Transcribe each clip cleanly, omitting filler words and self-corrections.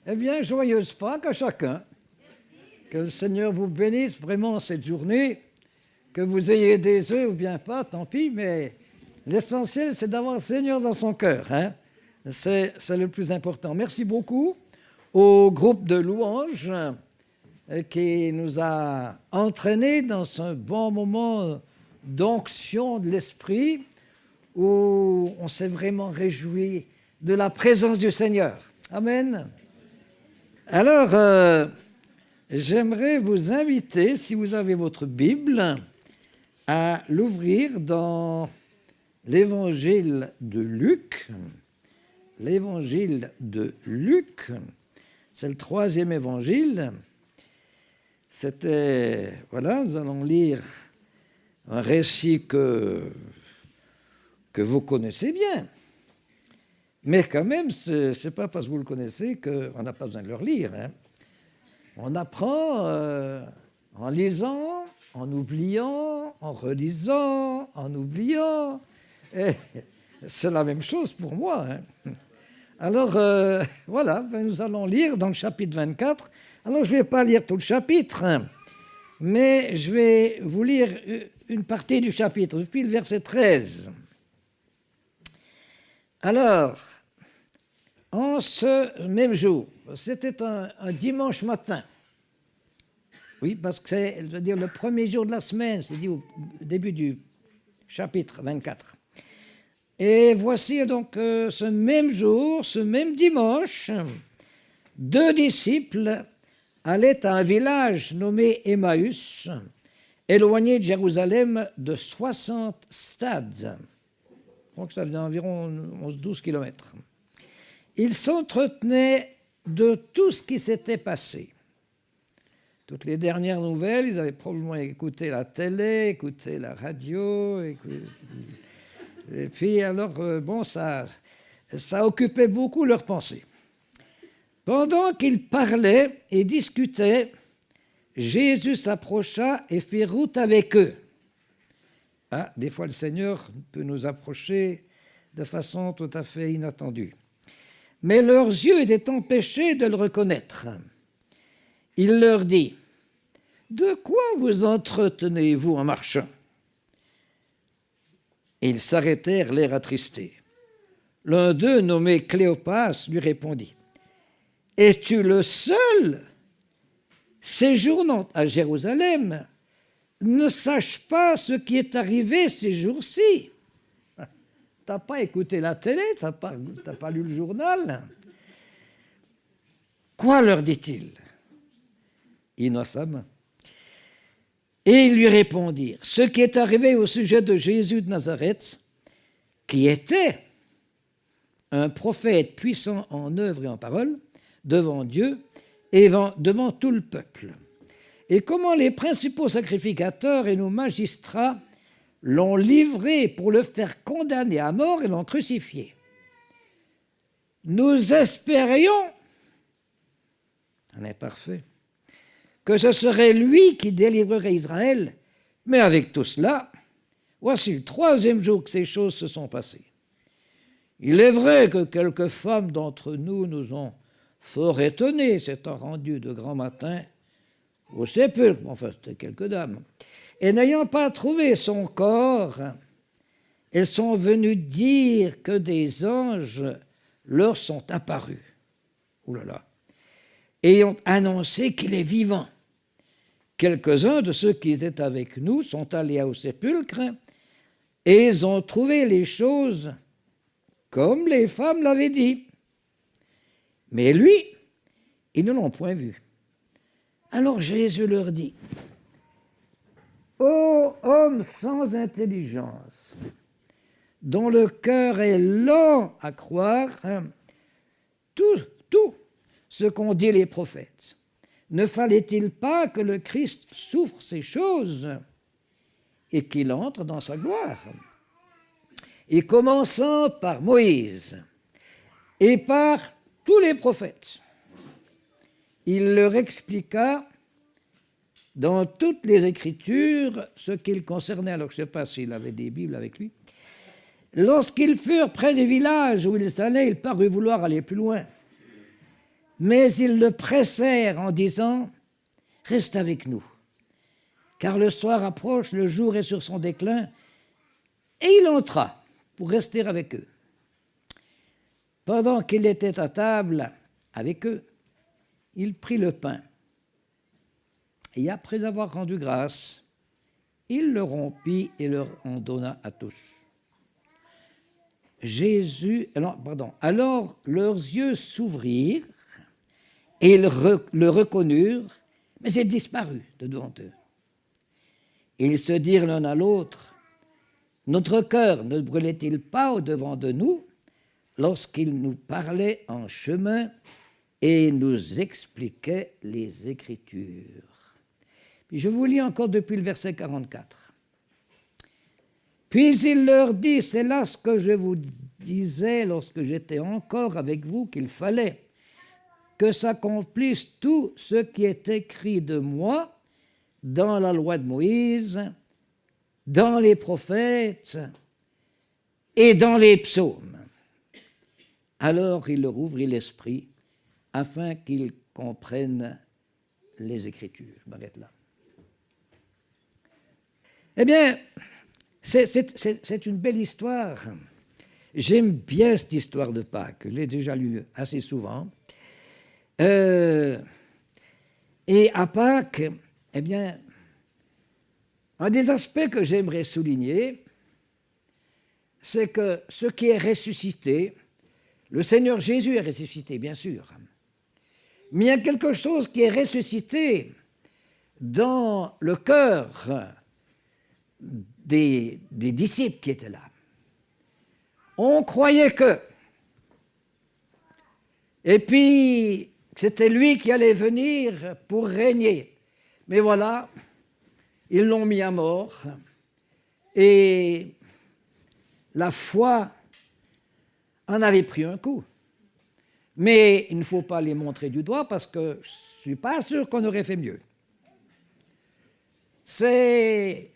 Eh bien, joyeuse Pâques à chacun. Que le Seigneur vous bénisse vraiment cette journée. Que vous ayez des œufs ou bien pas, tant pis, mais l'essentiel, c'est d'avoir le Seigneur dans son cœur. Hein? C'est le plus important. Merci beaucoup au groupe de louanges qui nous a entraînés dans ce bon moment d'onction de l'Esprit où on s'est vraiment réjoui de la présence du Seigneur. Amen. Alors, j'aimerais vous inviter, si vous avez votre Bible, à l'ouvrir dans l'Évangile de Luc. L'Évangile de Luc, c'est le 3e évangile. Voilà, nous allons lire un récit que vous connaissez bien. Mais quand même, ce n'est pas parce que vous le connaissez qu'on n'a pas besoin de le relire. Hein. On apprend en lisant, en oubliant, en relisant, en oubliant. Et c'est la même chose pour moi. Hein. Alors, voilà, nous allons lire dans le chapitre 24. Alors, je ne vais pas lire tout le chapitre, hein, mais je vais vous lire une partie du chapitre, depuis le verset 13. Alors, en ce même jour, c'était un dimanche matin. Oui, parce que c'est, je veux dire, le premier jour de la semaine, c'est dit au début du chapitre 24. Et voici donc ce même jour, ce même dimanche, 2 disciples allaient à un village nommé Emmaüs, éloigné de Jérusalem de 60 stades. Donc ça faisait environ 11-12 kilomètres. Ils s'entretenaient de tout ce qui s'était passé. Toutes les dernières nouvelles, ils avaient probablement écouté la télé, écouté la radio. Et puis alors, bon, ça occupait beaucoup leurs pensées. Pendant qu'ils parlaient et discutaient, Jésus s'approcha et fit route avec eux. Ah, des fois, le Seigneur peut nous approcher de façon tout à fait inattendue. Mais leurs yeux étaient empêchés de le reconnaître. Il leur dit, « De quoi vous entretenez-vous en marchant ?» Ils s'arrêtèrent, l'air attristés. L'un d'eux, nommé Cléopas, lui répondit, « Es-tu le seul, séjournant à Jérusalem, ne sache pas ce qui est arrivé ces jours-ci? » T'as pas écouté la télé, t'as pas lu le journal. Quoi, leur dit-il, innocemment. Et ils lui répondirent, ce qui est arrivé au sujet de Jésus de Nazareth, qui était un prophète puissant en œuvre et en parole, devant Dieu et devant tout le peuple. Et comment les principaux sacrificateurs et nos magistrats l'ont livré pour le faire condamner à mort et l'ont crucifié. Nous espérions, un imparfait, que ce serait lui qui délivrerait Israël, mais avec tout cela, voici le 3e jour que ces choses se sont passées. Il est vrai que quelques femmes d'entre nous nous ont fort étonnés, s'étant rendues de grand matin au sépulcre, enfin c'était quelques dames, et n'ayant pas trouvé son corps, elles sont venues dire que des anges leur sont apparus. Ouh là là. Et ont annoncé qu'il est vivant. Quelques-uns de ceux qui étaient avec nous sont allés au sépulcre et ils ont trouvé les choses comme les femmes l'avaient dit. Mais lui, ils ne l'ont point vu. Alors Jésus leur dit, « Ô homme sans intelligence, dont le cœur est lent à croire, tout ce qu'ont dit les prophètes, ne fallait-il pas que le Christ souffre ces choses et qu'il entre dans sa gloire? Et commençant par Moïse et par tous les prophètes, il leur expliqua dans toutes les Écritures ce qu'il concernait. Alors, je ne sais pas s'il avait des Bibles avec lui. Lorsqu'ils furent près des villages où ils allaient, il parut vouloir aller plus loin. mais ils le pressèrent en disant « Reste avec nous, car le soir approche, le jour est sur son déclin. » Et il entra pour rester avec eux. Pendant qu'il était à table avec eux, il prit le pain et après avoir rendu grâce, il le rompit et leur en donna à tous. Alors leurs yeux s'ouvrirent et ils le reconnurent, mais il disparut de devant eux. Ils se dirent l'un à l'autre, « Notre cœur ne brûlait-il pas au-devant de nous lorsqu'il nous parlait en chemin et nous expliquait les Écritures ?» Puis je vous lis encore depuis le verset 44. « Puis il leur dit, c'est là ce que je vous disais lorsque j'étais encore avec vous, qu'il fallait que s'accomplisse tout ce qui est écrit de moi dans la loi de Moïse, dans les prophètes et dans les psaumes. » Alors il leur ouvrit l'esprit afin qu'ils comprennent les Écritures. Je m'arrête là. Eh bien, c'est une belle histoire. J'aime bien cette histoire de Pâques. Je l'ai déjà lue assez souvent. Et à Pâques, eh bien, un des aspects que j'aimerais souligner, c'est que ce qui est ressuscité, le Seigneur Jésus est ressuscité, bien sûr, mais il y a quelque chose qui est ressuscité dans le cœur des disciples qui étaient là. On croyait que, et puis c'était lui qui allait venir pour régner. Mais voilà, ils l'ont mis à mort et la foi en avait pris un coup. Mais il ne faut pas les montrer du doigt parce que je ne suis pas sûr qu'on aurait fait mieux. C'est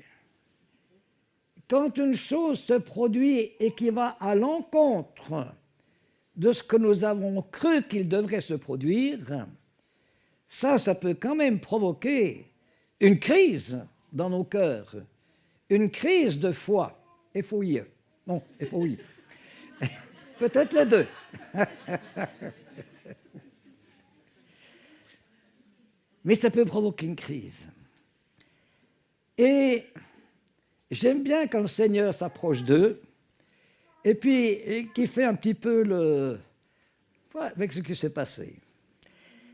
quand une chose se produit et qui va à l'encontre de ce que nous avons cru qu'il devrait se produire, ça peut quand même provoquer une crise dans nos cœurs, une crise de foi. FOIE. Non, FOI. Peut-être les deux. Mais ça peut provoquer une crise. Et j'aime bien quand le Seigneur s'approche d'eux et puis qui fait un petit peu avec ce qui s'est passé.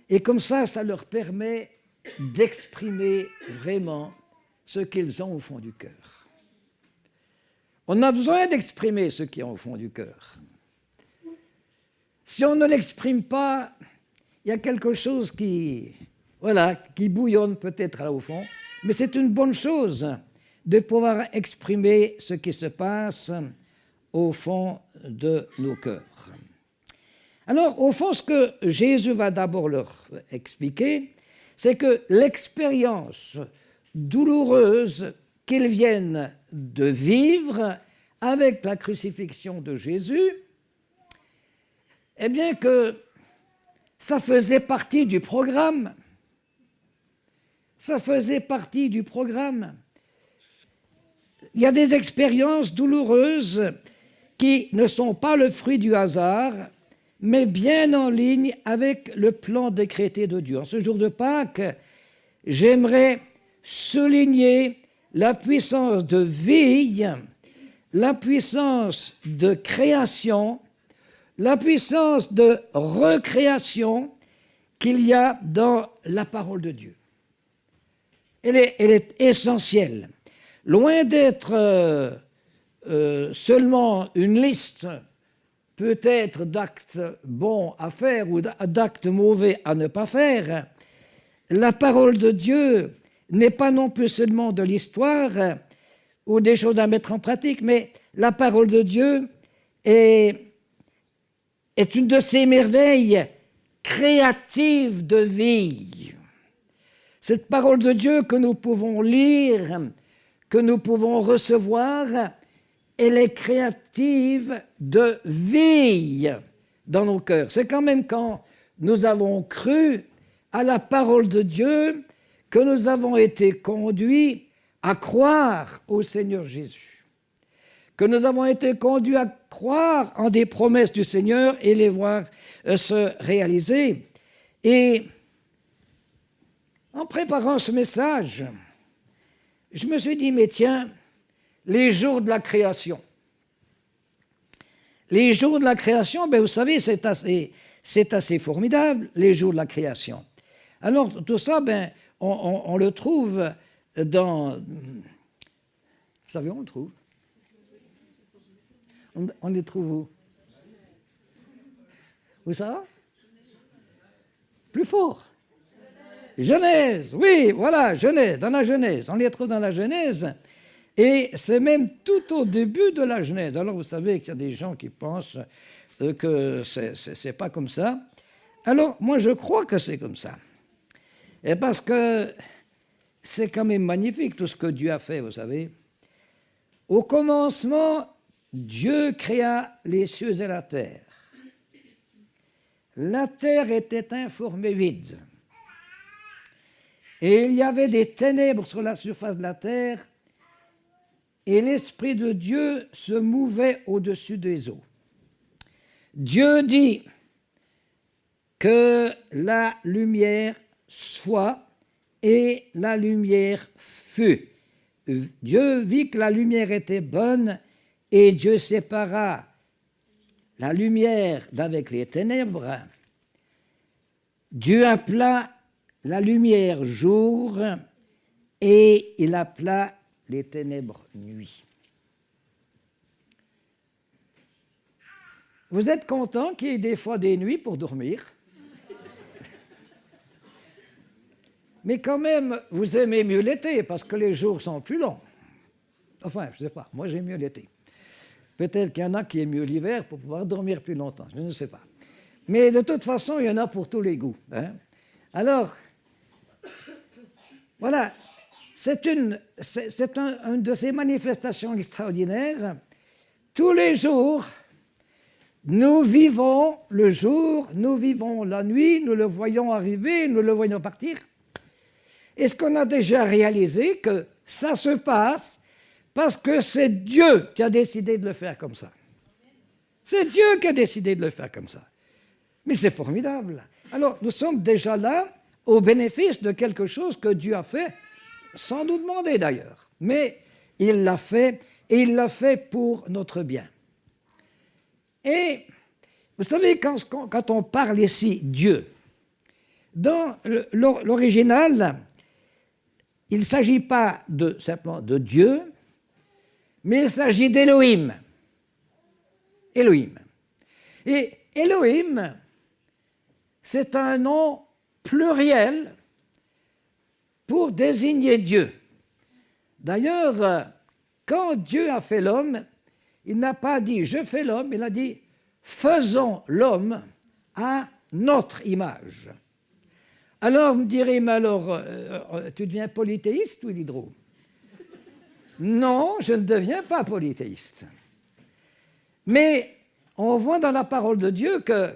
Et comme ça leur permet d'exprimer vraiment ce qu'ils ont au fond du cœur. On a besoin d'exprimer ce qui est au fond du cœur. Si on ne l'exprime pas, il y a quelque chose qui bouillonne peut-être là au fond, mais c'est une bonne chose de pouvoir exprimer ce qui se passe au fond de nos cœurs. Alors, au fond, ce que Jésus va d'abord leur expliquer, c'est que l'expérience douloureuse qu'ils viennent de vivre avec la crucifixion de Jésus, eh bien que ça faisait partie du programme. Ça faisait partie du programme. Il y a des expériences douloureuses qui ne sont pas le fruit du hasard, mais bien en ligne avec le plan décrété de Dieu. En ce jour de Pâques, j'aimerais souligner la puissance de vie, la puissance de création, la puissance de recréation qu'il y a dans la parole de Dieu. Elle est essentielle. Loin d'être seulement une liste peut-être d'actes bons à faire ou d'actes mauvais à ne pas faire, la parole de Dieu n'est pas non plus seulement de l'histoire ou des choses à mettre en pratique, mais la parole de Dieu est une de ces merveilles créatives de vie. Cette parole de Dieu que nous pouvons lire, que nous pouvons recevoir, elle est créative de vie dans nos cœurs. C'est quand même quand nous avons cru à la parole de Dieu, que nous avons été conduits à croire au Seigneur Jésus, que nous avons été conduits à croire en des promesses du Seigneur et les voir se réaliser. Et en préparant ce message, je me suis dit, mais tiens, les jours de la création. Les jours de la création, ben vous savez, c'est assez formidable, les jours de la création. Alors, tout ça, ben, on le trouve dans... Vous savez où on le trouve? On les trouve où? Où ça? Plus fort. Genèse, oui, voilà, Genèse, dans la Genèse. On les trouve dans la Genèse. Et c'est même tout au début de la Genèse. Alors, vous savez qu'il y a des gens qui pensent que c'est pas comme ça. Alors, moi, je crois que c'est comme ça. Et parce que c'est quand même magnifique tout ce que Dieu a fait, vous savez. Au commencement, Dieu créa les cieux et la terre. La terre était informe et vide. Et il y avait des ténèbres sur la surface de la terre, et l'Esprit de Dieu se mouvait au-dessus des eaux. Dieu dit que la lumière soit, et la lumière fut. Dieu vit que la lumière était bonne, et Dieu sépara la lumière d'avec les ténèbres. Dieu appela la lumière jour, et il appela les ténèbres nuit. Vous êtes content qu'il y ait des fois des nuits pour dormir? Mais quand même, vous aimez mieux l'été, parce que les jours sont plus longs. Enfin, je ne sais pas, moi j'aime mieux l'été. Peut-être qu'il y en a qui aiment mieux l'hiver pour pouvoir dormir plus longtemps, je ne sais pas. Mais de toute façon, il y en a pour tous les goûts. Hein? Alors, voilà, c'est une de ces manifestations extraordinaires. Tous les jours, nous vivons le jour, nous vivons la nuit, nous le voyons arriver, nous le voyons partir. Est-ce qu'on a déjà réalisé que ça se passe parce que c'est Dieu qui a décidé de le faire comme ça? C'est Dieu qui a décidé de le faire comme ça. Mais c'est formidable. Alors, nous sommes déjà là au bénéfice de quelque chose que Dieu a fait, sans nous demander d'ailleurs. Mais il l'a fait, et il l'a fait pour notre bien. Et vous savez, quand on parle ici Dieu, dans l'original, il ne s'agit pas simplement de Dieu, mais il s'agit d'Élohim. Élohim. Et Élohim, c'est un nom pluriel pour désigner Dieu. D'ailleurs, quand Dieu a fait l'homme, il n'a pas dit « je fais l'homme », il a dit « faisons l'homme à notre image ». Alors, vous me direz, mais alors, tu deviens polythéiste ou Diderot? Non, je ne deviens pas polythéiste. Mais on voit dans la parole de Dieu que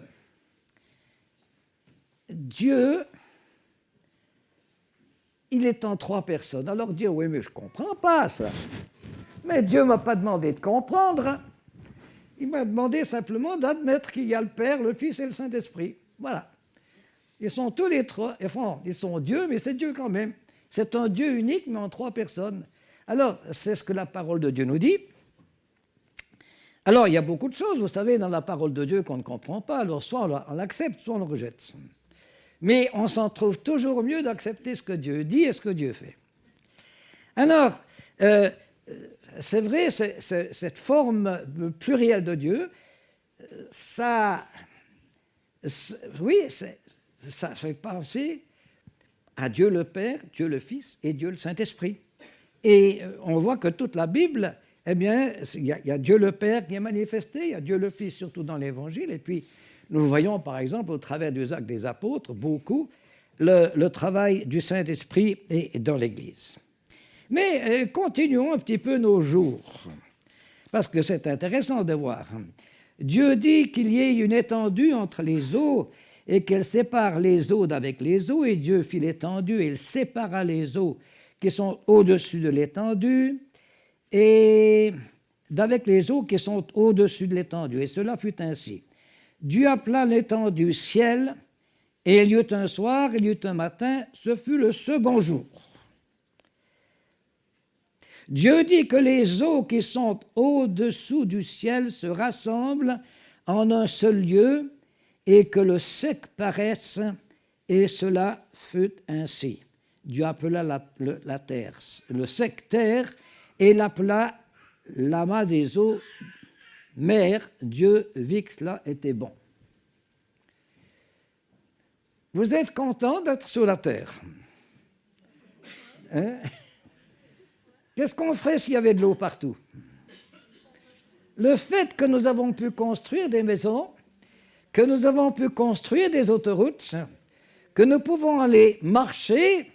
Dieu, il est en trois personnes. Alors dire, oui, mais je ne comprends pas ça. Mais Dieu ne m'a pas demandé de comprendre. Il m'a demandé simplement d'admettre qu'il y a le Père, le Fils et le Saint-Esprit. Voilà. Ils sont tous les trois, enfin, ils sont Dieu, mais c'est Dieu quand même. C'est un Dieu unique, mais en trois personnes. Alors, c'est ce que la parole de Dieu nous dit. Alors, il y a beaucoup de choses, vous savez, dans la parole de Dieu qu'on ne comprend pas. Alors, soit on l'accepte, soit on le rejette. Mais on s'en trouve toujours mieux d'accepter ce que Dieu dit et ce que Dieu fait. Alors, c'est vrai, cette forme plurielle de Dieu, ça fait penser à Dieu le Père, Dieu le Fils et Dieu le Saint-Esprit. Et on voit que toute la Bible, eh bien, il y a Dieu le Père qui est manifesté, il y a Dieu le Fils surtout dans l'Évangile, et puis nous voyons par exemple au travers des actes des apôtres beaucoup le travail du Saint-Esprit dans l'Église. Mais continuons un petit peu nos jours, parce que c'est intéressant de voir. Dieu dit qu'il y ait une étendue entre les eaux et qu'elle sépare les eaux d'avec les eaux, et Dieu fit l'étendue, et il sépara les eaux qui sont au-dessus de l'étendue, et d'avec les eaux qui sont au-dessus de l'étendue. Et cela fut ainsi. Dieu appela l'étendue ciel, et il y eut un soir, il y eut un matin, ce fut le second jour. Dieu dit que les eaux qui sont au-dessous du ciel se rassemblent en un seul lieu et que le sec paraisse, et cela fut ainsi. Dieu appela la terre, le sec terre, et l'appela l'amas des eaux mer. Dieu vit que cela était bon. Vous êtes content d'être sur la terre? Hein? Qu'est-ce qu'on ferait s'il y avait de l'eau partout? Le fait que nous avons pu construire des maisons, que nous avons pu construire des autoroutes, que nous pouvons aller marcher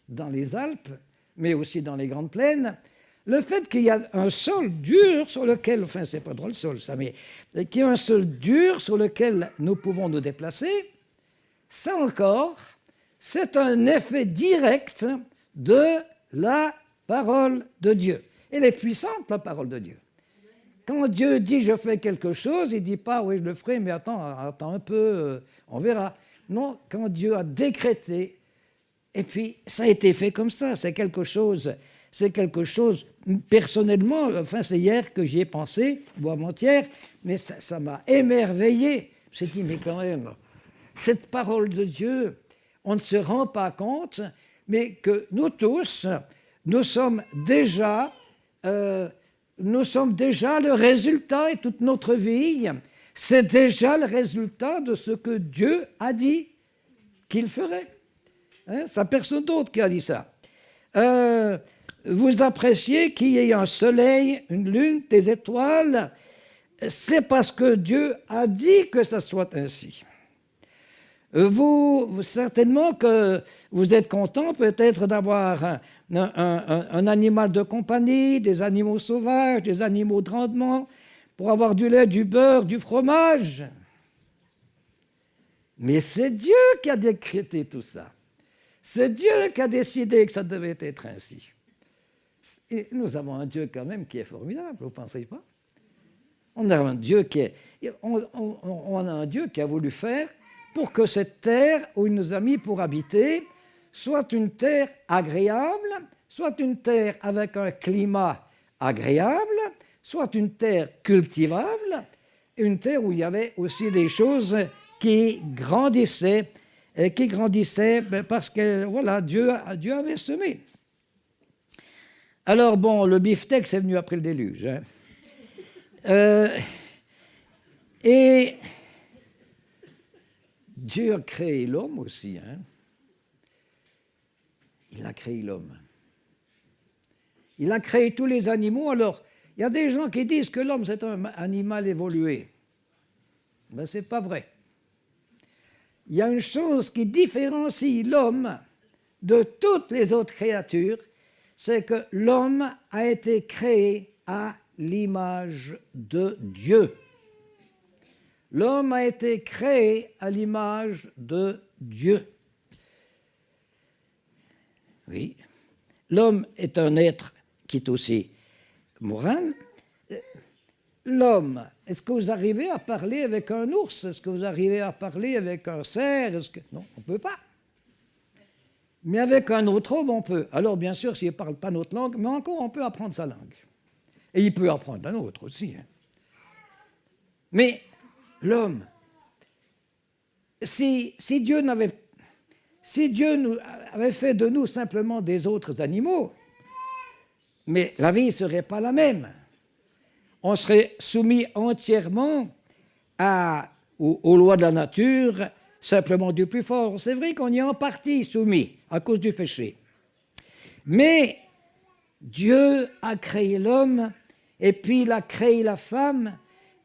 dans les Alpes, mais aussi dans les grandes plaines, le fait qu'il y a un sol dur sur lequel, enfin c'est pas drôle le sol ça, mais qu'il y a un sol dur sur lequel nous pouvons nous déplacer, ça encore, c'est un effet direct de la parole de Dieu. Elle est puissante, la parole de Dieu. Quand Dieu dit « je fais quelque chose », il ne dit pas « oui, je le ferai, mais attends un peu, on verra ». Non, quand Dieu a décrété, et puis ça a été fait comme ça, c'est quelque chose, personnellement, enfin c'est hier que j'y ai pensé, ou avant-hier, mais ça m'a émerveillé. Je me suis dit, mais quand même, cette parole de Dieu, on ne se rend pas compte, mais que nous tous, nous sommes déjà le résultat, et toute notre vie, c'est déjà le résultat de ce que Dieu a dit qu'il ferait. Hein, c'est personne d'autre qui a dit ça. Vous appréciez qu'il y ait un soleil, une lune, des étoiles, c'est parce que Dieu a dit que ça soit ainsi. Certainement que vous êtes content peut-être d'avoir un animal de compagnie, des animaux sauvages, des animaux de rendement, pour avoir du lait, du beurre, du fromage. Mais c'est Dieu qui a décrété tout ça. C'est Dieu qui a décidé que ça devait être ainsi. Et nous avons un Dieu quand même qui est formidable, vous ne pensez pas? On a un Dieu on a un Dieu qui a voulu faire pour que cette terre où il nous a mis pour habiter soit une terre agréable, soit une terre avec un climat agréable, soit une terre cultivable, une terre où il y avait aussi des choses qui grandissaient parce que voilà, Dieu avait semé. Alors bon, le beefsteak, c'est venu après le déluge. Hein. Et Dieu a créé l'homme aussi. Hein. Il a créé l'homme. Il a créé tous les animaux. Alors, il y a des gens qui disent que l'homme, c'est un animal évolué. Ben, ce n'est pas vrai. Il y a une chose qui différencie l'homme de toutes les autres créatures, c'est que l'homme a été créé à l'image de Dieu. L'homme a été créé à l'image de Dieu. Oui, l'homme est un être qui est aussi moral. L'homme, est-ce que vous arrivez à parler avec un ours? Est-ce que vous arrivez à parler avec un cerf? Non, on ne peut pas. Mais avec un autre homme, on peut. Alors, bien sûr, s'il ne parle pas notre langue, mais encore, on peut apprendre sa langue. Et il peut apprendre la nôtre aussi. Hein. Mais l'homme, si Dieu avait fait de nous simplement des autres animaux, mais la vie ne serait pas la même. On serait soumis entièrement aux lois de la nature, simplement du plus fort. C'est vrai qu'on y est en partie soumis à cause du péché. Mais Dieu a créé l'homme, et puis il a créé la femme,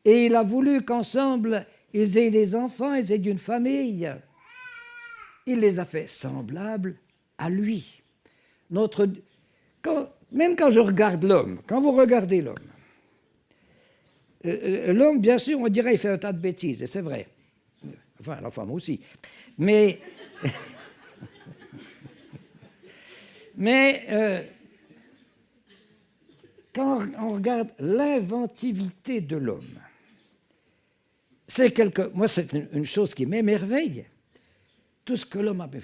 et il a voulu qu'ensemble, ils aient des enfants, ils aient une famille. Il les a fait semblables à lui. Même quand je regarde l'homme, quand vous regardez l'homme, l'homme, bien sûr, on dirait qu'il fait un tas de bêtises, et c'est vrai. Enfin, la femme aussi. Mais, mais quand on regarde l'inventivité de l'homme, moi, c'est une chose qui m'émerveille. Tout ce que l'homme a fait.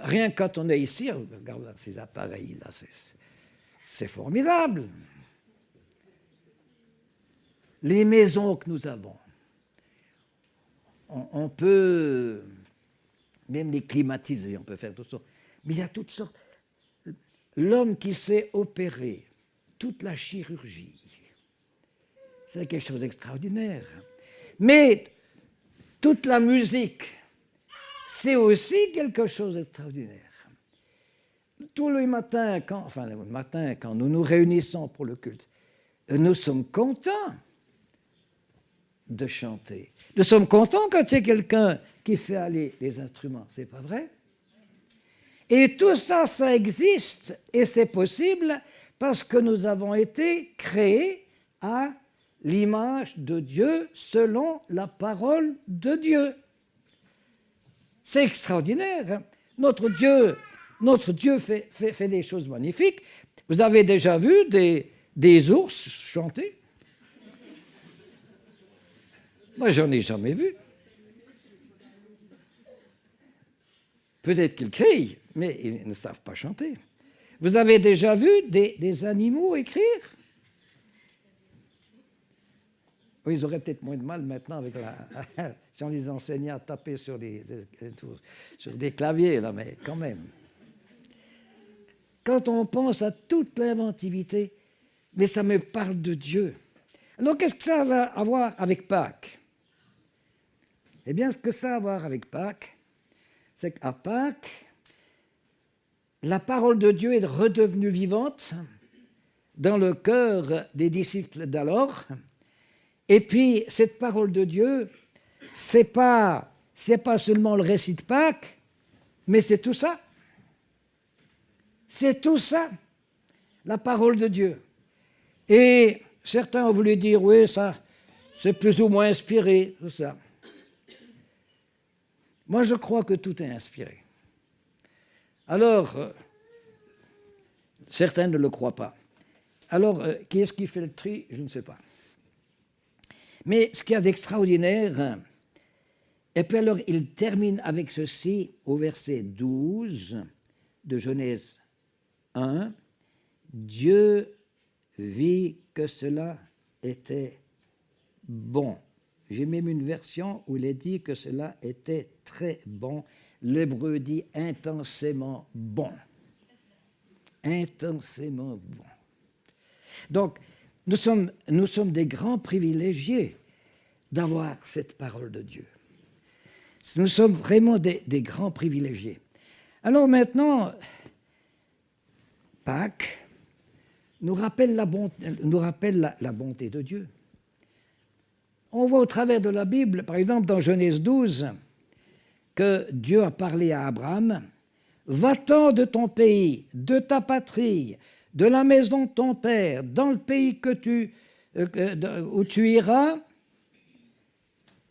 Rien quand on est ici, on regarde ces appareils-là, c'est formidable. Les maisons que nous avons, on peut même les climatiser, on peut faire toutes sortes. Mais il y a toutes sortes. L'homme qui sait opérer toute la chirurgie, c'est quelque chose d'extraordinaire. Mais toute la musique, c'est aussi quelque chose d'extraordinaire. Tous les matins, quand nous nous réunissons pour le culte, nous sommes contents de chanter. Nous sommes contents quand il y a quelqu'un qui fait aller les instruments, c'est pas vrai? Et tout ça, ça existe et c'est possible parce que nous avons été créés à l'image de Dieu selon la parole de Dieu. C'est extraordinaire. Hein? Notre Dieu fait des choses magnifiques. Vous avez déjà vu des ours chanter? Moi, j'en ai jamais vu. Peut-être qu'ils crient, mais ils ne savent pas chanter. Vous avez déjà vu des animaux écrire? Oui, ils auraient peut-être moins de mal maintenant avec si on les enseignait à taper sur des claviers, là, mais quand même. Quand on pense à toute l'inventivité, mais ça me parle de Dieu. Alors, qu'est-ce que ça va avoir avec Pâques? Eh bien, ce que ça a à voir avec Pâques, c'est qu'à Pâques, la parole de Dieu est redevenue vivante dans le cœur des disciples d'alors. Et puis, cette parole de Dieu, c'est pas seulement le récit de Pâques, mais c'est tout ça. C'est tout ça, la parole de Dieu. Et certains ont voulu dire, oui, ça, c'est plus ou moins inspiré, tout ça. Moi, je crois que tout est inspiré. Alors, certains ne le croient pas. Alors, qui est-ce qui fait le tri? Je ne sais pas. Mais ce qu'il y a d'extraordinaire, et puis alors il termine avec ceci au verset 12 de Genèse 1, Dieu vit que cela était bon. J'ai même une version où il est dit que cela était très bon. L'hébreu dit intensément bon. Intensément bon. Donc, nous sommes des grands privilégiés d'avoir cette parole de Dieu. Nous sommes vraiment des grands privilégiés. Alors maintenant, Pâques nous rappelle la bonté de Dieu. On voit au travers de la Bible, par exemple dans Genèse 12, que Dieu a parlé à Abraham, « Va-t'en de ton pays, de ta patrie, de la maison de ton père, dans le pays où tu iras. »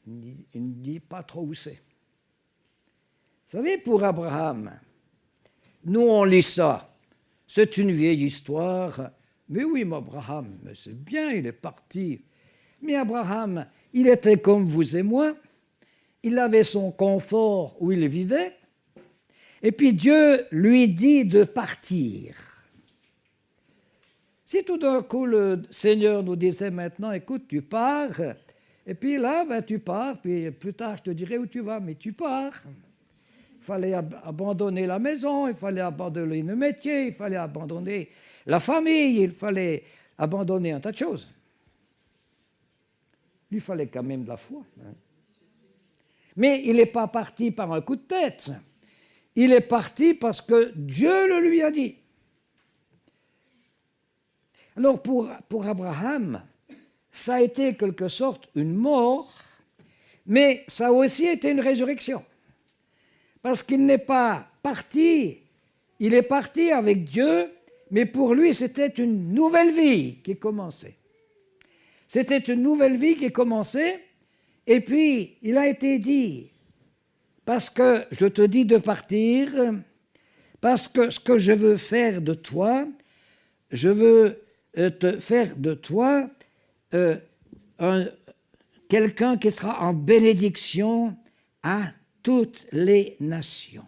Il ne dit pas trop où c'est. Vous savez, pour Abraham, nous on lit ça, c'est une vieille histoire. Mais oui, mais Abraham, c'est bien, il est parti. Mais Abraham, il était comme vous et moi, il avait son confort où il vivait, et puis Dieu lui dit de partir. Si tout d'un coup le Seigneur nous disait maintenant, écoute, tu pars, et puis là, tu pars, puis plus tard je te dirai où tu vas, mais tu pars. Il fallait abandonner la maison, il fallait abandonner le métier, il fallait abandonner la famille, il fallait abandonner un tas de choses. Il fallait quand même de la foi. Hein. Mais il n'est pas parti par un coup de tête. Il est parti parce que Dieu le lui a dit. Alors pour Abraham, ça a été quelque sorte une mort, mais ça a aussi été une résurrection. Parce qu'il n'est pas parti, il est parti avec Dieu, mais pour lui c'était une nouvelle vie qui commençait. C'était une nouvelle vie qui commençait, et puis il a été dit parce que je te dis de partir, parce que ce que je veux faire de toi, je veux te faire de toi quelqu'un qui sera en bénédiction à toutes les nations.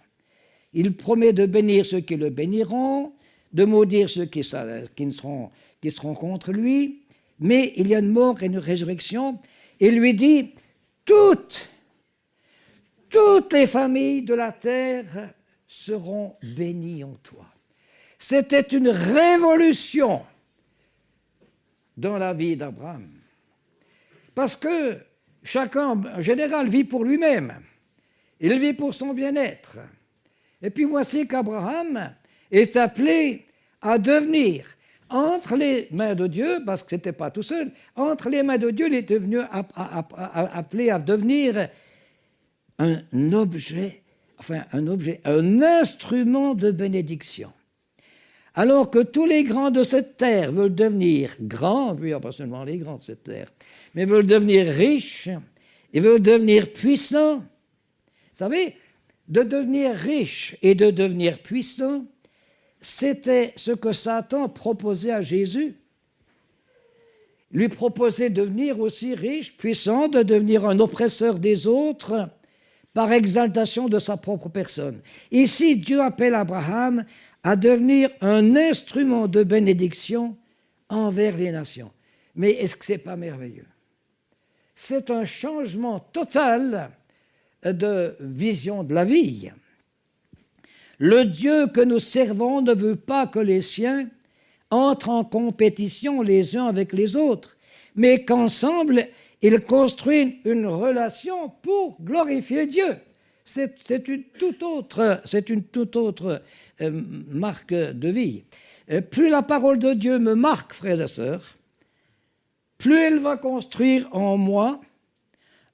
Il promet de bénir ceux qui le béniront, de maudire ceux qui seront contre lui, mais il y a une mort et une résurrection. Il lui dit, toutes les familles de la terre seront bénies en toi. C'était une révolution dans la vie d'Abraham. Parce que chacun, en général, vit pour lui-même. Il vit pour son bien-être. Et puis voici qu'Abraham est appelé à devenir, entre les mains de Dieu, parce que ce n'était pas tout seul, entre les mains de Dieu, il est devenu appelé à devenir un instrument de bénédiction. Alors que tous les grands de cette terre veulent devenir grands, puis pas seulement les grands de cette terre, mais veulent devenir riches, ils veulent devenir puissants. Vous savez, de devenir riche et de devenir puissant, c'était ce que Satan proposait à Jésus. Il lui proposait de devenir aussi riche, puissant, de devenir un oppresseur des autres par exaltation de sa propre personne. Ici, Dieu appelle Abraham à devenir un instrument de bénédiction envers les nations. Mais est-ce que ce n'est pas merveilleux? C'est un changement total de vision de la vie. Le Dieu que nous servons ne veut pas que les siens entrent en compétition les uns avec les autres, mais qu'ensemble, ils construisent une relation pour glorifier Dieu. C'est une toute autre marque de vie. Plus la parole de Dieu me marque, frères et sœurs, plus elle va construire en moi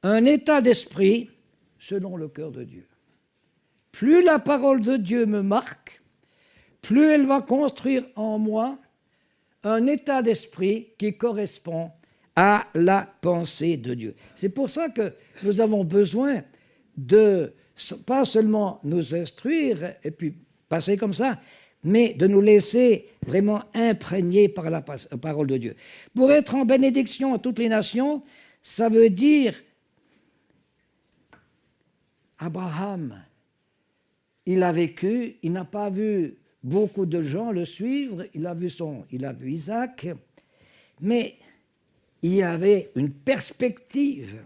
un état d'esprit selon le cœur de Dieu. Plus la parole de Dieu me marque, plus elle va construire en moi un état d'esprit qui correspond à la pensée de Dieu. C'est pour ça que nous avons besoin de pas seulement nous instruire et puis passer comme ça, mais de nous laisser vraiment imprégner par la parole de Dieu. Pour être en bénédiction à toutes les nations, ça veut dire Abraham, il a vécu, il n'a pas vu beaucoup de gens le suivre, il a vu Isaac, mais il y avait une perspective.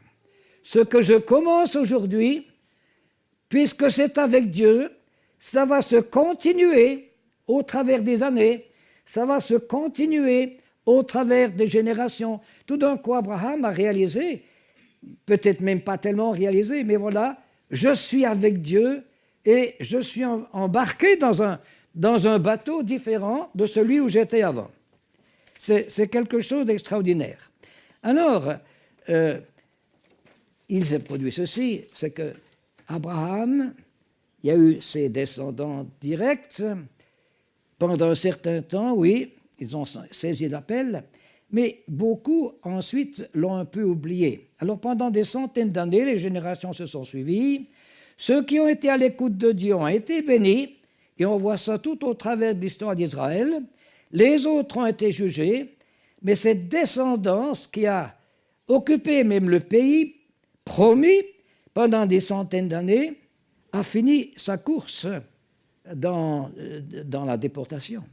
Ce que je commence aujourd'hui, puisque c'est avec Dieu, ça va se continuer au travers des années, ça va se continuer au travers des générations. Tout d'un coup, Abraham a réalisé, peut-être même pas tellement réalisé, mais voilà, je suis avec Dieu et je suis embarqué dans un bateau différent de celui où j'étais avant. C'est quelque chose d'extraordinaire. Alors, il s'est produit ceci, c'est que Abraham, il y a eu ses descendants directs, pendant un certain temps, oui, ils ont saisi l'appel, mais beaucoup ensuite l'ont un peu oublié. Alors pendant des centaines d'années, les générations se sont suivies, ceux qui ont été à l'écoute de Dieu ont été bénis, et on voit ça tout au travers de l'histoire d'Israël, les autres ont été jugés, mais cette descendance qui a occupé même le pays promis pendant des centaines d'années a fini sa course dans la déportation.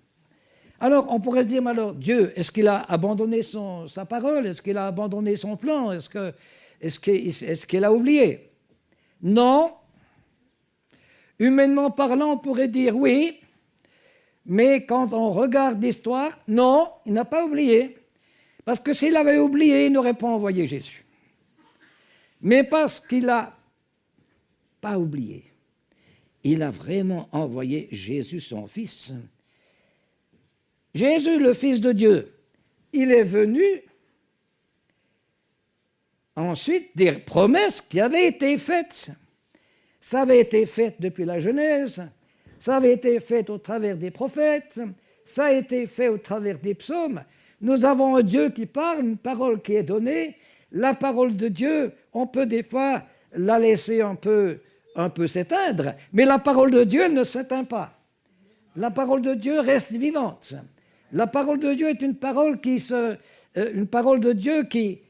Alors, on pourrait se dire, mais alors, Dieu, est-ce qu'il a abandonné sa parole? Est-ce qu'il a abandonné son plan? Est-ce qu'il a oublié? Non. Humainement parlant, on pourrait dire oui, mais quand on regarde l'histoire, non, il n'a pas oublié. Parce que s'il avait oublié, il n'aurait pas envoyé Jésus. Mais parce qu'il n'a pas oublié, il a vraiment envoyé Jésus, son Fils. Jésus, le Fils de Dieu, il est venu ensuite des promesses qui avaient été faites. Ça avait été fait depuis la Genèse, ça avait été fait au travers des prophètes, ça a été fait au travers des psaumes. Nous avons un Dieu qui parle, une parole qui est donnée. La parole de Dieu, on peut des fois la laisser un peu un peu s'éteindre, mais la parole de Dieu, elle ne s'éteint pas. La parole de Dieu reste vivante. La parole de Dieu est une parole de Dieu qui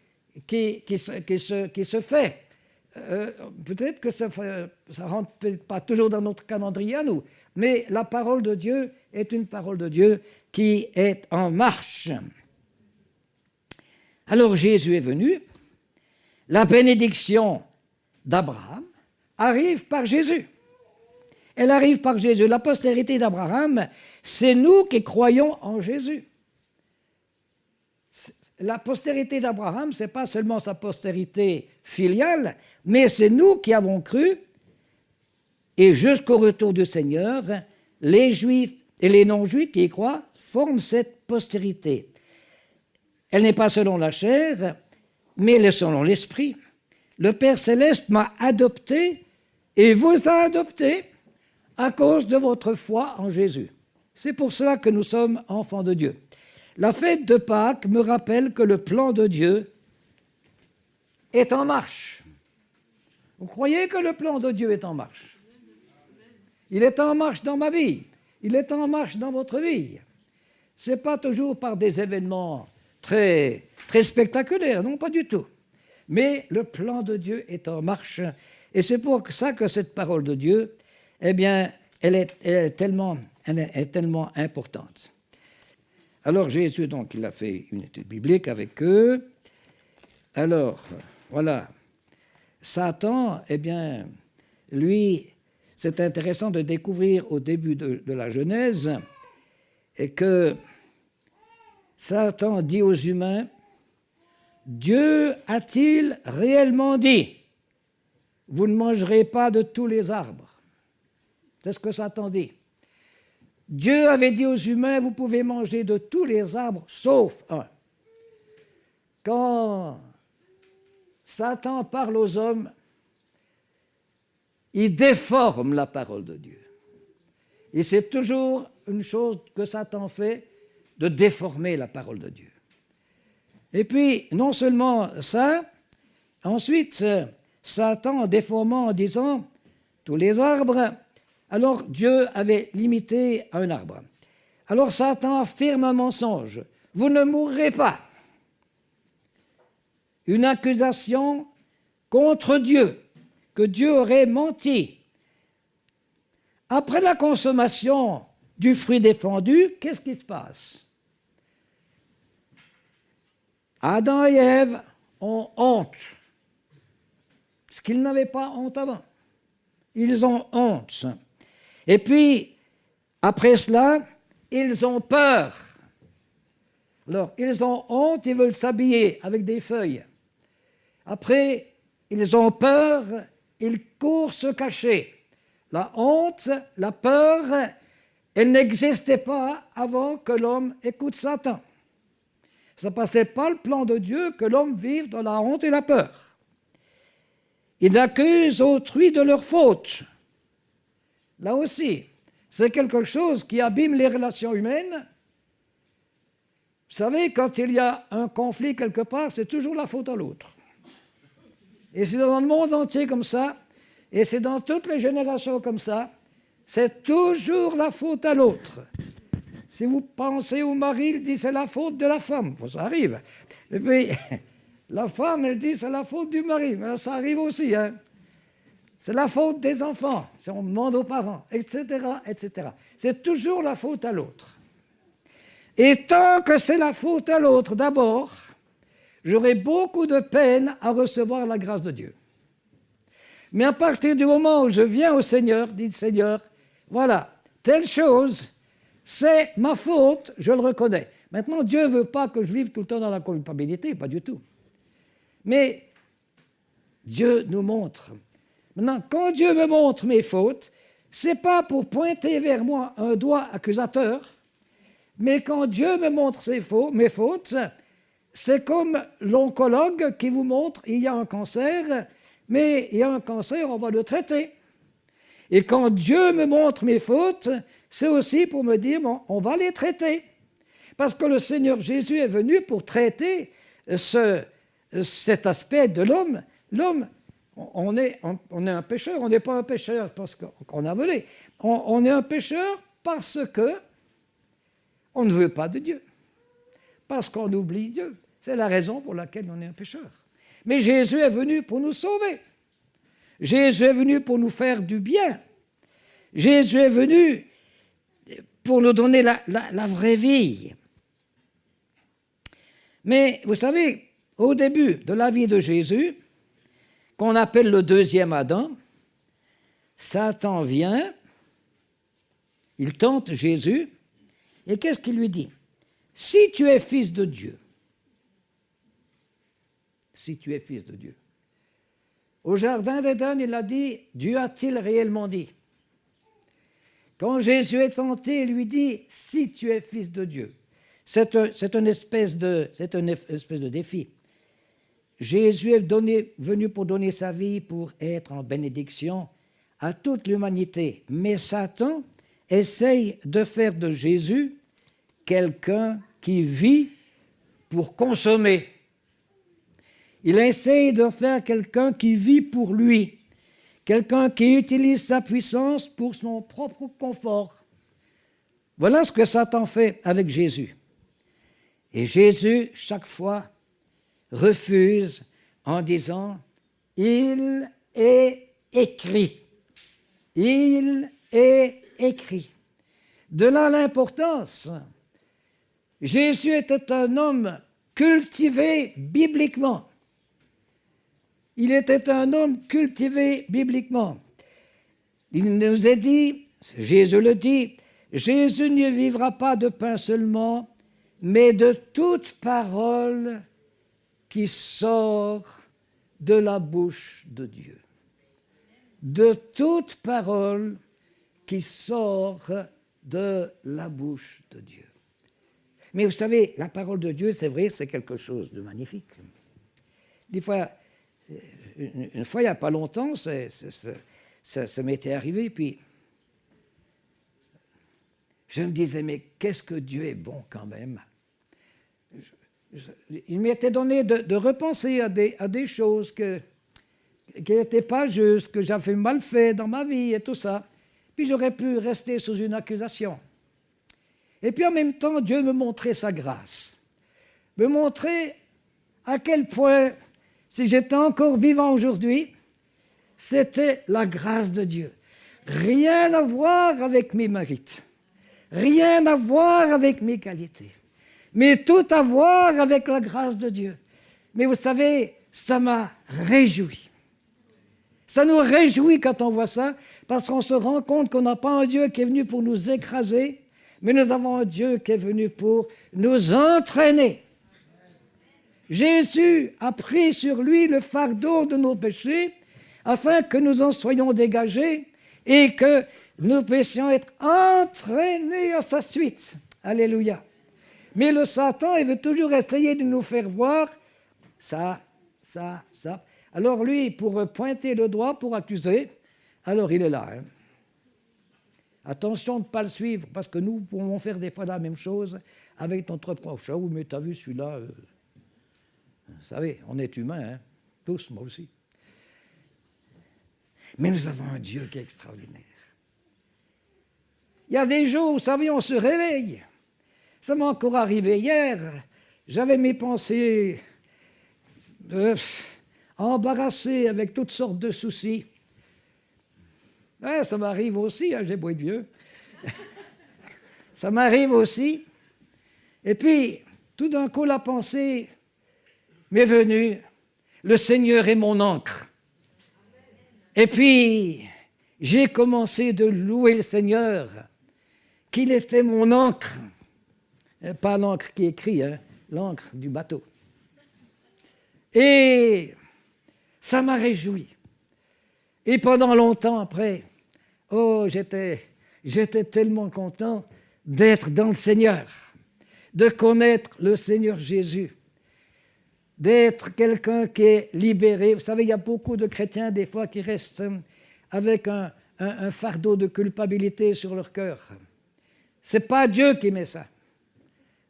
se fait. Peut-être que ça ne rentre pas toujours dans notre calendrier à nous, mais la parole de Dieu est une parole de Dieu qui est en marche. Alors Jésus est venu, la bénédiction d'Abraham arrive par Jésus. Elle arrive par Jésus. La postérité d'Abraham, c'est nous qui croyons en Jésus. La postérité d'Abraham, ce n'est pas seulement sa postérité filiale, mais c'est nous qui avons cru, et jusqu'au retour du Seigneur, les Juifs et les non-Juifs qui y croient forment cette postérité. Elle n'est pas selon la chair, mais elle est selon l'Esprit. Le Père Céleste m'a adopté et vous a adopté à cause de votre foi en Jésus. C'est pour cela que nous sommes enfants de Dieu. La fête de Pâques me rappelle que le plan de Dieu est en marche. Vous croyez que le plan de Dieu est en marche? Il est en marche dans ma vie. Il est en marche dans votre vie. Ce n'est pas toujours par des événements très, très spectaculaires, non, pas du tout. Mais le plan de Dieu est en marche. Et c'est pour ça que cette parole de Dieu, eh bien, elle est tellement importante. Alors Jésus, donc, il a fait une étude biblique avec eux. Alors, voilà. Satan, eh bien, lui, c'est intéressant de découvrir au début de la Genèse et que Satan dit aux humains, Dieu a-t-il réellement dit, vous ne mangerez pas de tous les arbres? C'est ce que Satan dit. Dieu avait dit aux humains, vous pouvez manger de tous les arbres, sauf un. Quand Satan parle aux hommes, il déforme la parole de Dieu. Et c'est toujours une chose que Satan fait, de déformer la parole de Dieu. Et puis, non seulement ça, ensuite, Satan, en déformant, en disant, tous les arbres, alors Dieu avait limité un arbre. Alors Satan affirme un mensonge, vous ne mourrez pas. Une accusation contre Dieu, que Dieu aurait menti. Après la consommation du fruit défendu, qu'est-ce qui se passe? Adam et Ève ont honte, parce qu'ils n'avaient pas honte avant. Ils ont honte. Et puis, après cela, ils ont peur. Alors, ils ont honte, ils veulent s'habiller avec des feuilles. Après, ils ont peur, ils courent se cacher. La honte, la peur, elle n'existait pas avant que l'homme écoute Satan. Ça ne passait pas le plan de Dieu que l'homme vive dans la honte et la peur. Ils accusent autrui de leur faute. Là aussi, c'est quelque chose qui abîme les relations humaines. Vous savez, quand il y a un conflit quelque part, c'est toujours la faute à l'autre. Et c'est dans le monde entier comme ça, et c'est dans toutes les générations comme ça, c'est toujours la faute à l'autre. Si vous pensez au mari, il dit c'est la faute de la femme. Bon, ça arrive. Et puis, la femme, elle dit c'est la faute du mari. Mais ça arrive aussi. Hein. C'est la faute des enfants, si on demande aux parents, etc., etc. C'est toujours la faute à l'autre. Et tant que c'est la faute à l'autre, d'abord, j'aurai beaucoup de peine à recevoir la grâce de Dieu. Mais à partir du moment où je viens au Seigneur, dit le Seigneur, voilà, telle chose, c'est ma faute, je le reconnais. Maintenant, Dieu ne veut pas que je vive tout le temps dans la culpabilité, pas du tout. Mais Dieu nous montre. Maintenant, quand Dieu me montre mes fautes, ce n'est pas pour pointer vers moi un doigt accusateur, mais quand Dieu me montre mes fautes, c'est comme l'oncologue qui vous montre il y a un cancer, mais il y a un cancer, on va le traiter. Et quand Dieu me montre mes fautes, c'est aussi pour me dire, bon, on va les traiter. Parce que le Seigneur Jésus est venu pour traiter cet aspect de l'homme. L'homme, on est un pécheur, on n'est pas un pécheur parce qu'on a volé. On est un pécheur parce que on ne veut pas de Dieu, parce qu'on oublie Dieu. C'est la raison pour laquelle on est un pécheur. Mais Jésus est venu pour nous sauver. Jésus est venu pour nous faire du bien. Jésus est venu pour nous donner la vraie vie. Mais vous savez, au début de la vie de Jésus, qu'on appelle le deuxième Adam, Satan vient, il tente Jésus, et qu'est-ce qu'il lui dit? Si tu es fils de Dieu, si tu es fils de Dieu. Au jardin d'Éden, il a dit, Dieu a-t-il réellement dit? Quand Jésus est tenté, il lui dit, si tu es fils de Dieu. C'est une espèce de défi. Jésus est venu pour donner sa vie, pour être en bénédiction à toute l'humanité. Mais Satan essaye de faire de Jésus quelqu'un qui vit pour consommer. Il essaye de faire quelqu'un qui vit pour lui, quelqu'un qui utilise sa puissance pour son propre confort. Voilà ce que Satan fait avec Jésus. Et Jésus, chaque fois, refuse en disant « Il est écrit ». Il est écrit. De là l'importance. Jésus était un homme cultivé bibliquement. Il était un homme cultivé bibliquement. Il nous est dit, Jésus le dit, Jésus ne vivra pas de pain seulement, mais de toute parole qui sort de la bouche de Dieu. De toute parole qui sort de la bouche de Dieu. Mais vous savez, la parole de Dieu, c'est vrai, c'est quelque chose de magnifique. Des fois, une fois, il n'y a pas longtemps, ça m'était arrivé, puis je me disais, mais qu'est-ce que Dieu est bon quand même. Il m'était donné de repenser à des choses qui n'étaient pas justes, que j'avais mal fait dans ma vie et tout ça. Puis j'aurais pu rester sous une accusation. Et puis en même temps, Dieu me montrait sa grâce. Me montrait à quel point, si j'étais encore vivant aujourd'hui, c'était la grâce de Dieu. Rien à voir avec mes mérites. Rien à voir avec mes qualités. Mais tout à voir avec la grâce de Dieu. Mais vous savez, ça m'a réjoui. Ça nous réjouit quand on voit ça, parce qu'on se rend compte qu'on n'a pas un Dieu qui est venu pour nous écraser, mais nous avons un Dieu qui est venu pour nous entraîner. Jésus a pris sur lui le fardeau de nos péchés, afin que nous en soyons dégagés et que nous puissions être entraînés à sa suite. Alléluia. Mais le Satan, il veut toujours essayer de nous faire voir ça. Alors lui, pour pointer le doigt, pour accuser, alors il est là. Hein. Attention de ne pas le suivre, parce que nous pouvons faire des fois la même chose avec notre proche. Oh, mais t'as vu celui-là Vous savez, on est humains, hein. Tous, moi aussi. Mais nous avons un Dieu qui est extraordinaire. Il y a des jours, vous savez, on se réveille. Ça m'est encore arrivé hier. J'avais mes pensées embarrassées avec toutes sortes de soucis. Ouais, ça m'arrive aussi, hein, j'ai beau être vieux. Ça m'arrive aussi. Et puis, tout d'un coup, la pensée m'est venue. Le Seigneur est mon ancre. Et puis, j'ai commencé de louer le Seigneur, qu'il était mon ancre. Pas l'encre qui écrit, hein, l'encre du bateau. Et ça m'a réjoui. Et pendant longtemps après, oh, j'étais tellement content d'être dans le Seigneur, de connaître le Seigneur Jésus, d'être quelqu'un qui est libéré. Vous savez, il y a beaucoup de chrétiens, des fois, qui restent avec un fardeau de culpabilité sur leur cœur. Ce n'est pas Dieu qui met ça.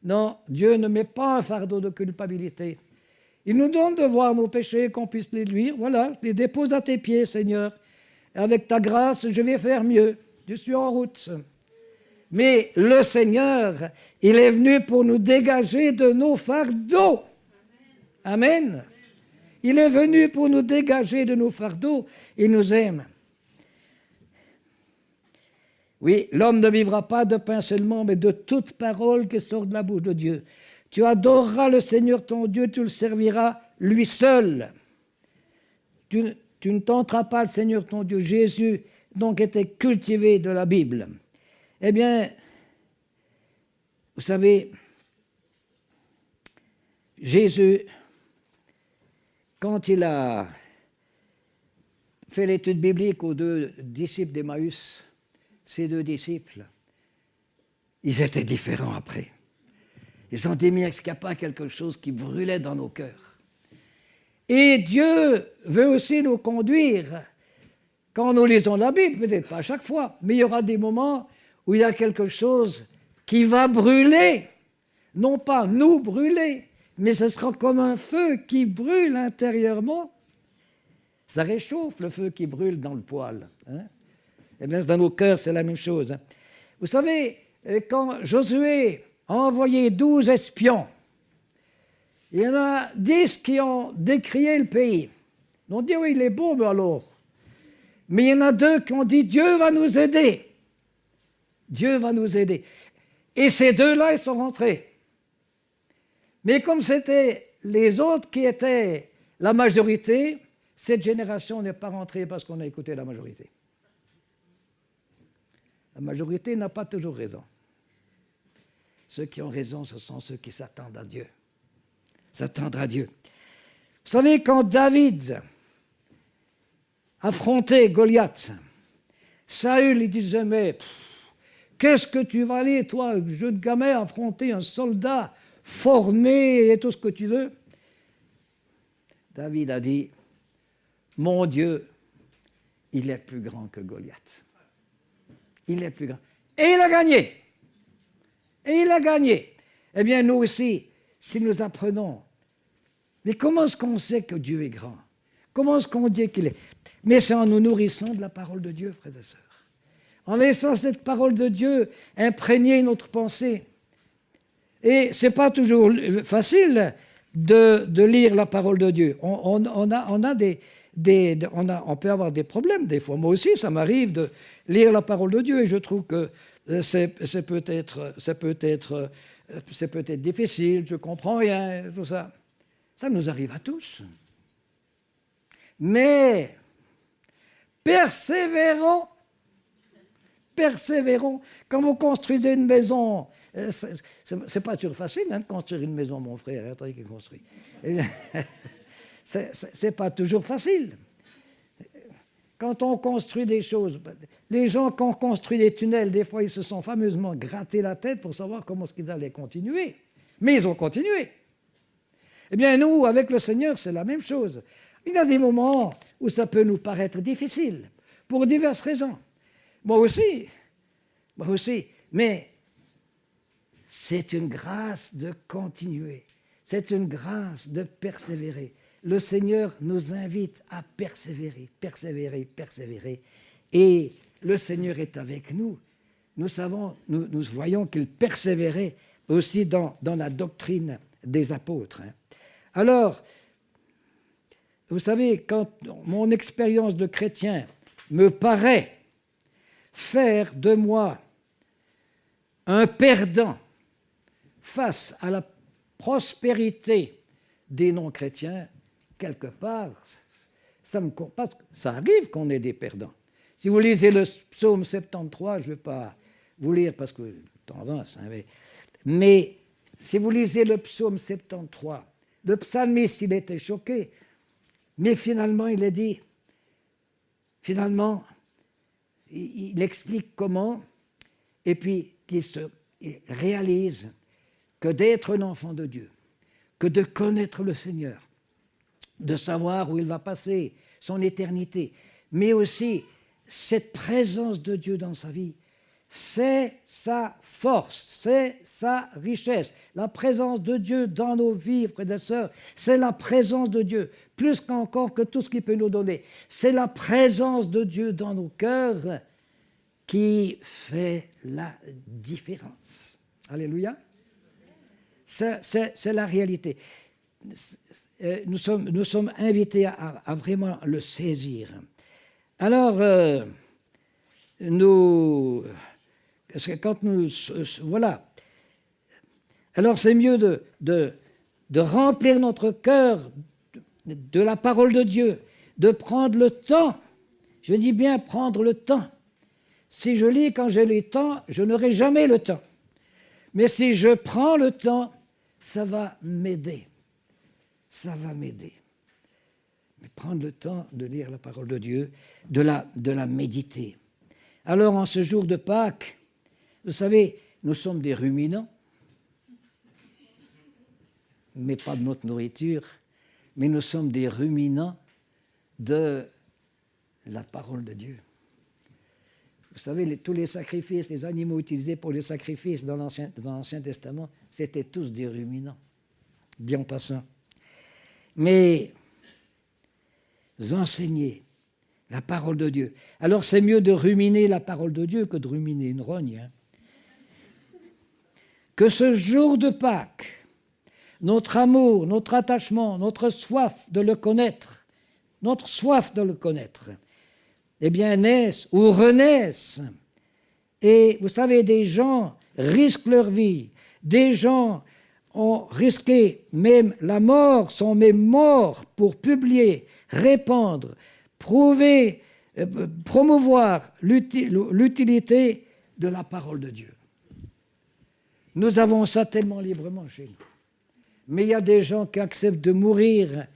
Non, Dieu ne met pas un fardeau de culpabilité. Il nous donne de voir nos péchés, qu'on puisse les luire. Voilà, je les dépose à tes pieds, Seigneur. Avec ta grâce, je vais faire mieux. Je suis en route. Mais le Seigneur, il est venu pour nous dégager de nos fardeaux. Amen. Il est venu pour nous dégager de nos fardeaux. Il nous aime. Oui, l'homme ne vivra pas de pain seulement, mais de toute parole qui sort de la bouche de Dieu. Tu adoreras le Seigneur ton Dieu, tu le serviras lui seul. Tu ne tenteras pas le Seigneur ton Dieu. Jésus, donc, était cultivé de la Bible. Eh bien, vous savez, Jésus, quand il a fait l'étude biblique aux 2 disciples d'Emmaüs, ces 2 disciples, ils étaient différents après. Ils ont dit, mais est-ce qu'il n'y a pas quelque chose qui brûlait dans nos cœurs? Et Dieu veut aussi nous conduire, quand nous lisons la Bible, peut-être pas à chaque fois, mais il y aura des moments où il y a quelque chose qui va brûler, non pas nous brûler, mais ce sera comme un feu qui brûle intérieurement. Ça réchauffe le feu qui brûle dans le poêle. Hein? Eh bien, dans nos cœurs, c'est la même chose. Hein? Vous savez, quand Josué a envoyé 12 espions, il y en a 10 qui ont décrié le pays. Ils ont dit, oui, il est beau, mais alors. Mais il y en a 2 qui ont dit, Dieu va nous aider. Dieu va nous aider. Et ces 2-là, ils sont rentrés. Mais comme c'était les autres qui étaient la majorité, cette génération n'est pas rentrée parce qu'on a écouté la majorité. La majorité n'a pas toujours raison. Ceux qui ont raison, ce sont ceux qui s'attendent à Dieu. S'attendre à Dieu. Vous savez, quand David affrontait Goliath, Saül lui disait, mais qu'est-ce que tu vas aller, toi, jeune gamin, affronter un soldat formé et tout ce que tu veux? David a dit, mon Dieu, il est plus grand que Goliath. Il est plus grand. Et il a gagné. Et il a gagné. Eh bien, nous aussi, si nous apprenons, mais comment est-ce qu'on sait que Dieu est grand? Comment est-ce qu'on dit qu'il est? Mais c'est en nous nourrissant de la parole de Dieu, frères et sœurs. En laissant cette parole de Dieu imprégner notre pensée. Et ce n'est pas toujours facile de lire la parole de Dieu. On peut avoir des problèmes des fois. Moi aussi, ça m'arrive de lire la parole de Dieu et je trouve que c'est peut-être difficile, je ne comprends rien, tout ça. Ça nous arrive à tous. Mais persévérons. Quand vous construisez une maison, c'est pas toujours facile de construire une maison, mon frère, attendez qu'il construit. C'est pas toujours facile. Quand on construit des choses, les gens qui ont construit des tunnels, des fois, ils se sont fameusement gratté la tête pour savoir comment est-ce qu'ils allaient continuer. Mais ils ont continué. Eh bien, nous, avec le Seigneur, c'est la même chose. Il y a des moments où ça peut nous paraître difficile, pour diverses raisons. Moi aussi, mais c'est une grâce de continuer, c'est une grâce de persévérer. Le Seigneur nous invite à persévérer, et le Seigneur est avec nous. Nous voyons qu'il persévérait aussi dans la doctrine des apôtres. Alors, vous savez, quand mon expérience de chrétien me paraît faire de moi un perdant face à la prospérité des non-chrétiens, quelque part, ça arrive qu'on ait des perdants. Si vous lisez le psaume 73, je ne vais pas vous lire parce que le temps avance, mais si vous lisez le psaume 73, le psalmiste, il était choqué, mais finalement, il a dit, il explique comment, et puis il réalise que d'être un enfant de Dieu, que de connaître le Seigneur, de savoir où il va passer son éternité, mais aussi cette présence de Dieu dans sa vie, c'est sa force, c'est sa richesse. La présence de Dieu dans nos vies, frères et sœurs, c'est la présence de Dieu, plus qu'encore que tout ce qu'il peut nous donner. C'est la présence de Dieu dans nos cœurs qui fait la différence. Alléluia. C'est la réalité. Nous sommes invités à vraiment le saisir. Alors, voilà. Alors, c'est mieux de remplir notre cœur de la parole de Dieu, de prendre le temps. Je dis bien prendre le temps. Si je lis quand j'ai le temps, je n'aurai jamais le temps. Mais si je prends le temps, ça va m'aider. Ça va m'aider. Mais prendre le temps de lire la parole de Dieu, de la méditer. Alors, en ce jour de Pâques, vous savez, nous sommes des ruminants, mais pas de notre nourriture, mais nous sommes des ruminants de la parole de Dieu. Vous savez, tous les sacrifices, les animaux utilisés pour les sacrifices dans l'Ancien Testament, c'était tous des ruminants, dit en passant. Mais enseigner la parole de Dieu. Alors c'est mieux de ruminer la parole de Dieu que de ruminer une rogne. Hein. Que ce jour de Pâques, notre amour, notre attachement, notre soif de le connaître, eh bien naissent ou renaissent. Et vous savez, des gens risquent leur vie, des gens ont risqué même la mort, sont même morts pour publier, répandre, prouver, promouvoir l'utilité de la parole de Dieu. Nous avons ça tellement librement chez nous. Mais il y a des gens qui acceptent de mourir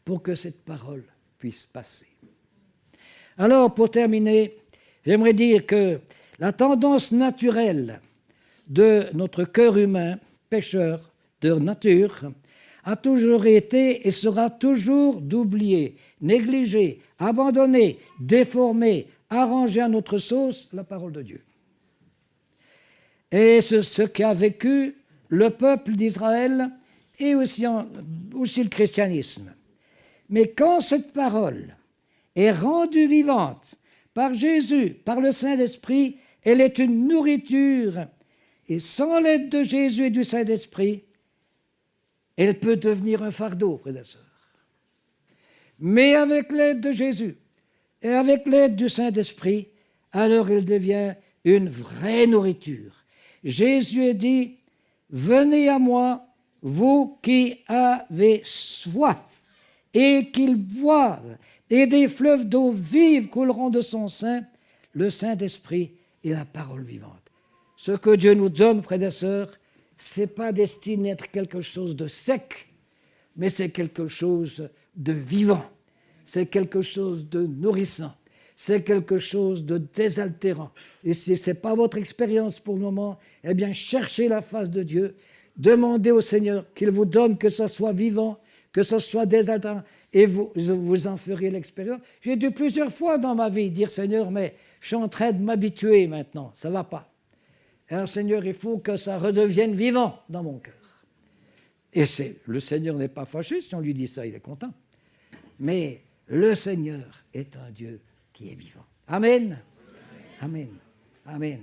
pour que cette parole puisse passer. Alors, pour terminer, j'aimerais dire que la tendance naturelle de notre cœur humain, pécheur de nature, a toujours été et sera toujours d'oublier, négliger, abandonner, déformer, arranger à notre sauce la parole de Dieu. Et c'est ce qu'a vécu le peuple d'Israël et aussi le christianisme. Mais quand cette parole est rendue vivante par Jésus, par le Saint-Esprit, elle est une nourriture. Et sans l'aide de Jésus et du Saint-Esprit, elle peut devenir un fardeau, frères et sœurs. Mais avec l'aide de Jésus et avec l'aide du Saint-Esprit, alors elle devient une vraie nourriture. Jésus a dit, « Venez à moi, vous qui avez soif, et qu'ils boivent, et des fleuves d'eau vive couleront de son sein, le Saint-Esprit et la parole vivante. » Ce que Dieu nous donne, frères et sœurs, ce n'est pas destiné à être quelque chose de sec, mais c'est quelque chose de vivant, c'est quelque chose de nourrissant, c'est quelque chose de désaltérant. Et si ce n'est pas votre expérience pour le moment, eh bien cherchez la face de Dieu, demandez au Seigneur qu'il vous donne que ce soit vivant, que ce soit désaltérant, et vous en ferez l'expérience. J'ai dû plusieurs fois dans ma vie dire, Seigneur, mais je suis en train de m'habituer maintenant, ça ne va pas. Alors, Seigneur, il faut que ça redevienne vivant dans mon cœur. Et le Seigneur n'est pas fâché si on lui dit ça, il est content. Mais le Seigneur est un Dieu qui est vivant. Amen. Amen. Amen.